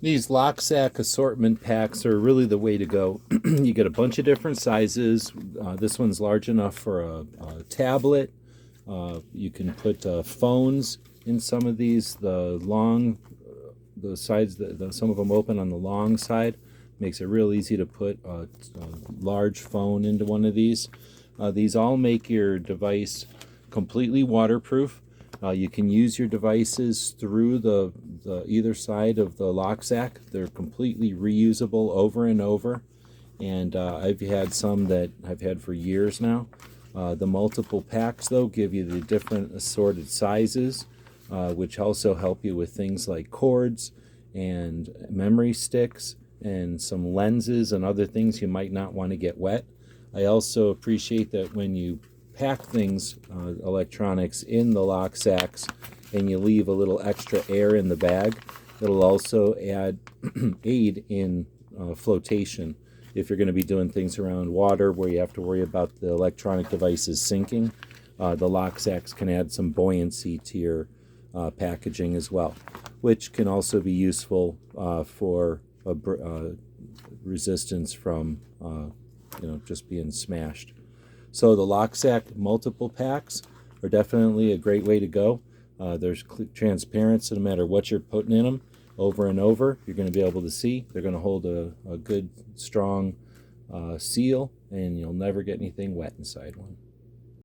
These aLOKSAK assortment packs are really the way to go. You get a bunch of different sizes. This one's large enough for a tablet. You can put phones in some of these. The sides, some of them open on the long side. Makes it real easy to put a large phone into one of these. These all make your device completely waterproof. You can use your devices through the either side of the aLOKSAK. They're completely reusable over and over. And I've had some that I've had for years now. The multiple packs, though, give you the different assorted sizes, which also help you with things like cords and memory sticks and some lenses and other things you might not want to get wet. I also appreciate that when you pack things, electronics, in the aLOKSAKs, and you leave a little extra air in the bag, it'll also aid in flotation. If you're going to be doing things around water where you have to worry about the electronic devices sinking, the aLOKSAKs can add some buoyancy to your packaging as well, which can also be useful for resistance from just being smashed. So the aLOKSAK multiple packs are definitely a great way to go. There's transparency, so no matter what you're putting in them, over and over, you're going to be able to see. They're going to hold a good, strong seal, and you'll never get anything wet inside one.